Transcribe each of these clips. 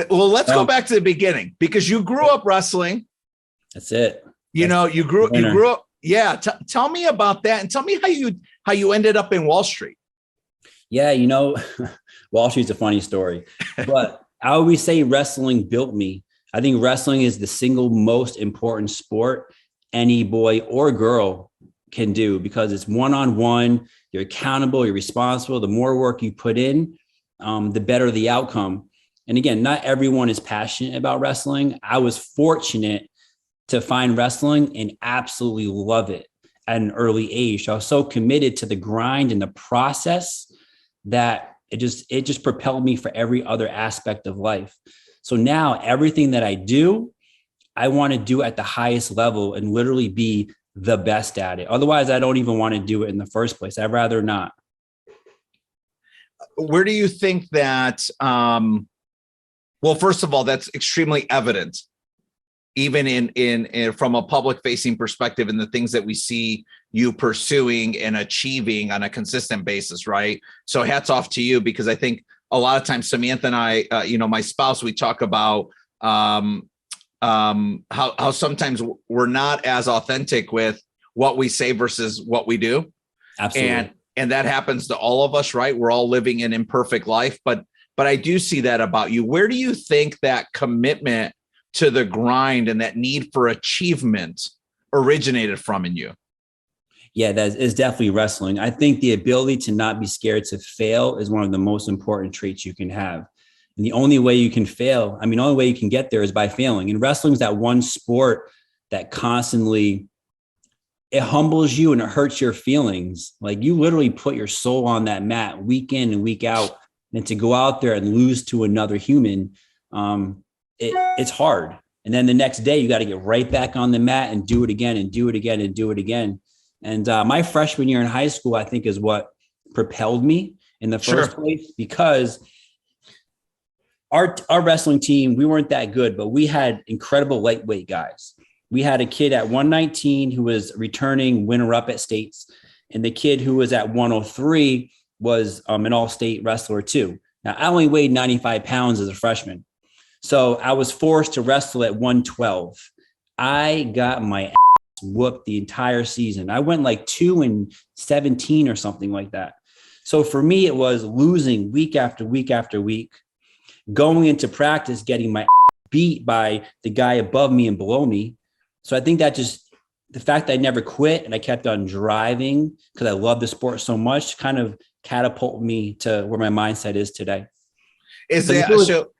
Well, let's go back to the beginning, because you grew up wrestling. That's it. You grew up. Yeah. Tell me about that, and tell me how you ended up in Wall Street. Yeah. Wall Street's a funny story, but I always say wrestling built me. I think wrestling is the single most important sport any boy or girl can do, because it's one-on-one. You're accountable, you're responsible. The more work you put in, the better the outcome. And again, not everyone is passionate about wrestling. I was fortunate to find wrestling and absolutely love it at an early age. I was so committed to the grind and the process that it just propelled me for every other aspect of life. So now everything that I do, I want to do at the highest level and literally be the best at it. Otherwise, I don't even want to do it in the first place. I'd rather not. Where do you think that, well, first of all, that's extremely evident, even in from a public facing perspective, in the things that we see you pursuing and achieving on a consistent basis, right? So hats off to you, because I think a lot of times Samantha and I, my spouse, we talk about how sometimes we're not as authentic with what we say versus what we do. Absolutely. And that happens to all of us, right? We're all living an imperfect life, but I do see that about you. Where do you think that commitment to the grind and that need for achievement originated from in you? Yeah, that is definitely wrestling. I think the ability to not be scared to fail is one of the most important traits you can have. And the only way you can fail, the only way you can get there is by failing. And wrestling is that one sport that constantly, it humbles you and it hurts your feelings. Like, you literally put your soul on that mat week in and week out, and to go out there and lose to another human, it's hard. And then the next day you got to get right back on the mat and do it again and do it again and do it again. And my freshman year in high school, I think, is what propelled me in the first place, because our wrestling team, we weren't that good, but we had incredible lightweight guys. We had a kid at 119 who was returning winner-up at states, and the kid who was at 103 was an all-state wrestler too. Now, I only weighed 95 pounds as a freshman, so I was forced to wrestle at 112. I got my ass whooped the entire season. I went like 2-17 or something like that. So for me, it was losing week after week after week, going into practice, getting my beat by the guy above me and below me. So I think that just the fact that I never quit and I kept on driving because I love the sport so much kind of catapulted me to where my mindset is today. Is that so?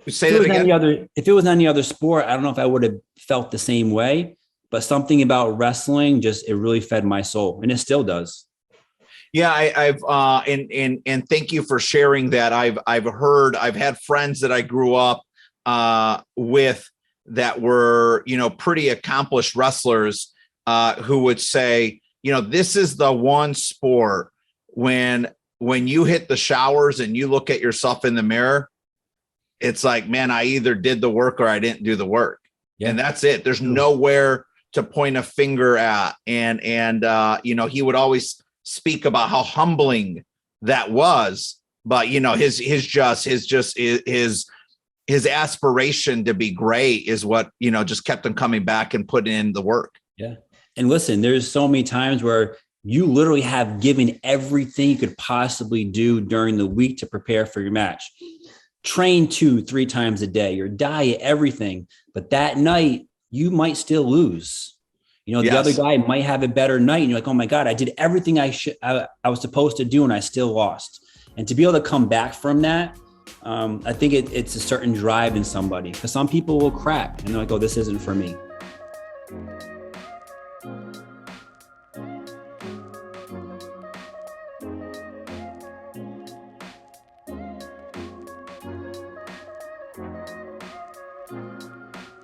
Say that again. If it was any other sport, I don't know if I would have felt the same way, but something about wrestling it really fed my soul, and it still does. Yeah, I've and thank you for sharing that. I've had friends that I grew up with that were, pretty accomplished wrestlers who would say, this is the one sport when you hit the showers and you look at yourself in the mirror, it's like, man, I either did the work or I didn't do the work. Yeah. And that's it. There's nowhere to point a finger at. And he would always speak about how humbling that was, but his aspiration to be great is what, just kept him coming back and putting in the work. Yeah. And listen, there's so many times where you literally have given everything you could possibly do during the week to prepare for your match. Train 2-3 times a day, your diet, everything. But that night you might still lose. The other guy might have a better night and you're like, oh my God, I did everything I was supposed to do and I still lost. And to be able to come back from that, I think it's a certain drive in somebody, because some people will crack and they're like, oh, this isn't for me.